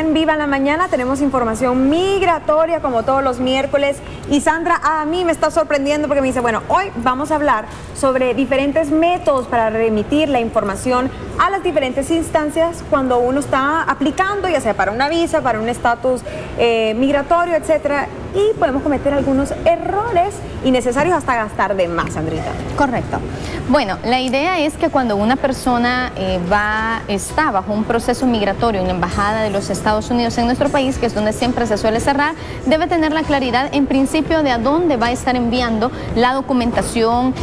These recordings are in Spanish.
en Viva en la Mañana. Tenemos información migratoria como todos los miércoles. Y Sandra, a mí me está sorprendiendo porque me dice, bueno, hoy vamos a hablar sobre diferentes métodos para remitir la información a las diferentes instancias cuando uno está aplicando, ya sea para una visa, para un estatus migratorio, etcétera. Y podemos cometer algunos errores innecesarios hasta gastar de más, Sandrita. Correcto. Bueno, la idea es que cuando una persona está bajo un proceso migratorio en la Embajada de los Estados Unidos en nuestro país, que es donde siempre se suele cerrar, debe tener la claridad en principio de a dónde va a estar enviando la documentación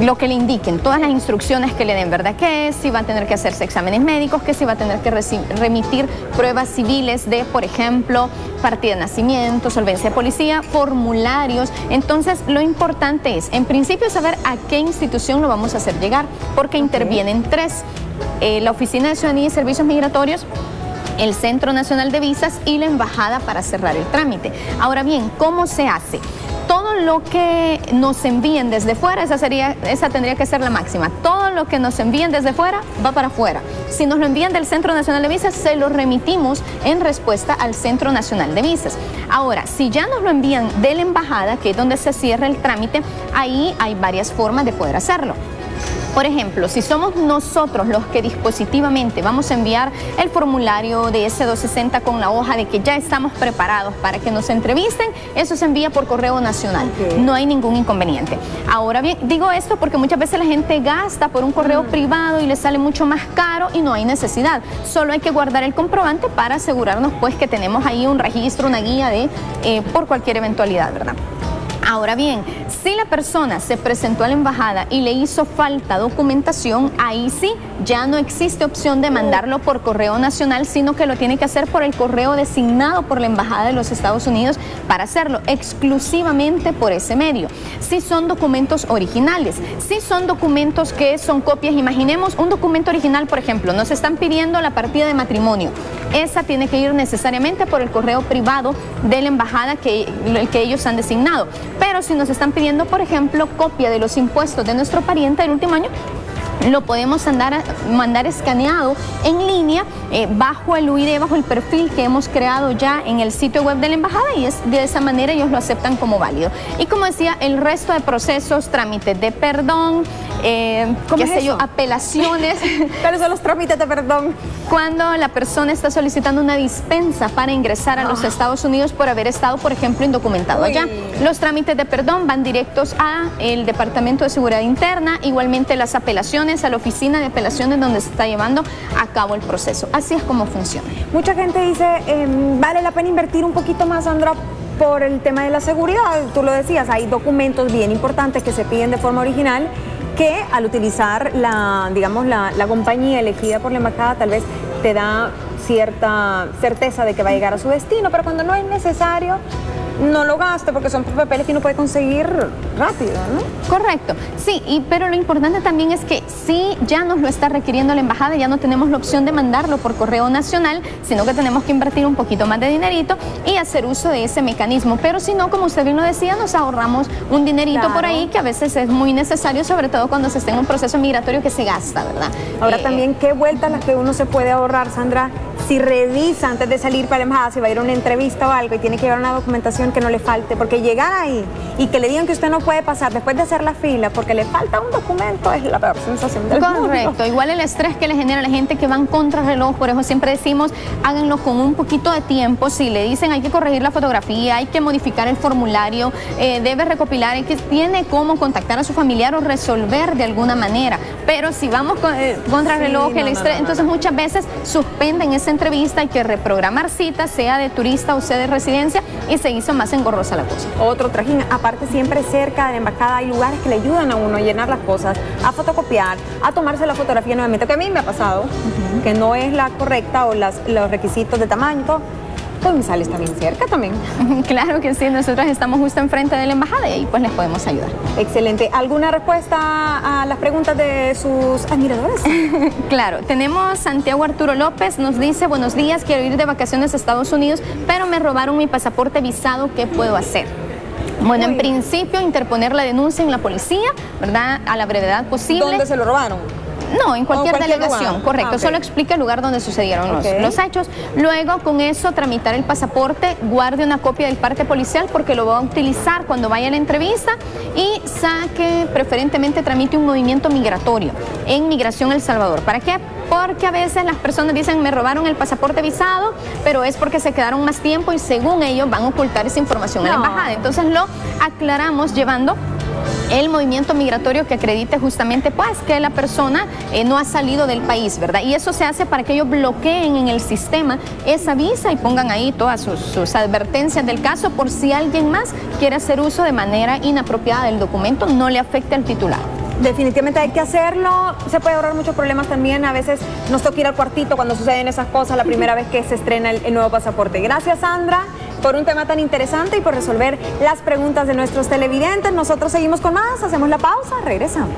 lo que le indiquen, todas las instrucciones que le den, ¿verdad? Que si va a tener que hacerse exámenes médicos, que si va a tener que remitir pruebas civiles de, por ejemplo, partida de nacimiento, solvencia de policía, formularios. Entonces, lo importante es, en principio, saber a qué institución lo vamos a hacer llegar, porque intervienen tres: la Oficina de Ciudadanía y Servicios Migratorios, el Centro Nacional de Visas y la Embajada para cerrar el trámite. Ahora bien, ¿cómo se hace? Todo lo que nos envíen desde fuera, esa tendría que ser la máxima. Todo lo que nos envíen desde fuera va para afuera. Si nos lo envían del Centro Nacional de Visas, se lo remitimos en respuesta al Centro Nacional de Visas. Ahora, si ya nos lo envían de la embajada, que es donde se cierra el trámite, ahí hay varias formas de poder hacerlo. Por ejemplo, si somos nosotros los que dispositivamente vamos a enviar el formulario de S-260 con la hoja de que ya estamos preparados para que nos entrevisten, eso se envía por correo nacional. No hay ningún inconveniente. Ahora bien, digo esto porque muchas veces la gente gasta por un correo privado y le sale mucho más caro y no hay necesidad. Solo hay que guardar el comprobante para asegurarnos pues que tenemos ahí un registro, una guía por cualquier eventualidad, ¿verdad? Ahora bien, si la persona se presentó a la embajada y le hizo falta documentación, ahí sí ya no existe opción de mandarlo por correo nacional, sino que lo tiene que hacer por el correo designado por la Embajada de los Estados Unidos para hacerlo exclusivamente por ese medio. Si son documentos originales, si son documentos que son copias, imaginemos un documento original, por ejemplo, nos están pidiendo la partida de matrimonio. Esa tiene que ir necesariamente por el correo privado de la embajada el que ellos han designado. Pero si nos están pidiendo, por ejemplo, copia de los impuestos de nuestro pariente del último año, lo podemos mandar escaneado en línea bajo el UID, bajo el perfil que hemos creado ya en el sitio web de la embajada, y de esa manera ellos lo aceptan como válido. Y como decía, el resto de procesos, trámites de perdón, apelaciones. ¿Cuáles son los trámites de perdón? Cuando la persona está solicitando una dispensa para ingresar a los Estados Unidos por haber estado, por ejemplo, indocumentado allá. Los trámites de perdón van directos al Departamento de Seguridad Interna, igualmente las apelaciones a la oficina de apelaciones donde se está llevando a cabo el proceso. Así es como funciona. Mucha gente dice, vale la pena invertir un poquito más, Sandra, por el tema de la seguridad. Tú lo decías, hay documentos bien importantes que se piden de forma original que al utilizar la compañía elegida por la embajada tal vez te da cierta certeza de que va a llegar a su destino, pero cuando no es necesario, no lo gaste porque son papeles que uno puede conseguir rápido, ¿no? Correcto, sí, pero lo importante también es que si ya nos lo está requiriendo la embajada, ya no tenemos la opción de mandarlo por correo nacional, sino que tenemos que invertir un poquito más de dinerito y hacer uso de ese mecanismo. Pero si no, como usted bien lo decía, nos ahorramos un dinerito por ahí que a veces es muy necesario, sobre todo cuando se está en un proceso migratorio que se gasta, ¿verdad? Ahora también, ¿qué vueltas las que uno se puede ahorrar, Sandra? Si revisa antes de salir para la embajada, si va a ir a una entrevista o algo y tiene que llevar una documentación que no le falte, porque llegar ahí y que le digan que usted no puede pasar después de hacer la fila porque le falta un documento es la peor sensación del mundo. Correcto, igual el estrés que le genera a la gente que van contra reloj, por eso siempre decimos, háganlo con un poquito de tiempo. Si le dicen hay que corregir la fotografía, hay que modificar el formulario, debe recopilar, tiene cómo contactar a su familiar o resolver de alguna manera. Pero si vamos contra reloj, el estrés, entonces muchas veces suspenden esa entrevista, hay que reprogramar citas, sea de turista o sea de residencia, y se hizo más engorrosa la cosa. Otro trajín, aparte siempre cerca de la embajada hay lugares que le ayudan a uno a llenar las cosas, a fotocopiar, a tomarse la fotografía nuevamente, que a mí me ha pasado, que no es la correcta o los requisitos de tamaño y todo. González está bien cerca también. Claro que sí, nosotros estamos justo enfrente de la embajada y ahí pues les podemos ayudar. Excelente. ¿Alguna respuesta a las preguntas de sus admiradores? Claro, tenemos Santiago Arturo López, nos dice, buenos días, quiero ir de vacaciones a Estados Unidos, pero me robaron mi pasaporte visado, ¿qué puedo hacer? Bueno, en principio interponer la denuncia en la policía, ¿verdad? A la brevedad posible. ¿Dónde se lo robaron? No, en cualquier delegación, lugar. correcto. Okay. Solo explica el lugar donde sucedieron los hechos. Luego, con eso, tramitar el pasaporte, guarde una copia del parte policial porque lo va a utilizar cuando vaya a la entrevista y saque, preferentemente tramite un movimiento migratorio en Migración El Salvador. ¿Para qué? Porque a veces las personas dicen, me robaron el pasaporte visado, pero es porque se quedaron más tiempo y según ellos van a ocultar esa información a la embajada. Entonces lo aclaramos llevando el movimiento migratorio que acredite justamente pues que la persona no ha salido del país, ¿verdad? Y eso se hace para que ellos bloqueen en el sistema esa visa y pongan ahí todas sus advertencias del caso por si alguien más quiere hacer uso de manera inapropiada del documento, no le afecte al titular. Definitivamente hay que hacerlo, se puede ahorrar muchos problemas también, a veces nos toca ir al cuartito cuando suceden esas cosas la primera vez que se estrena el nuevo pasaporte. Gracias, Sandra, por un tema tan interesante y por resolver las preguntas de nuestros televidentes. Nosotros seguimos con más, hacemos la pausa, regresamos.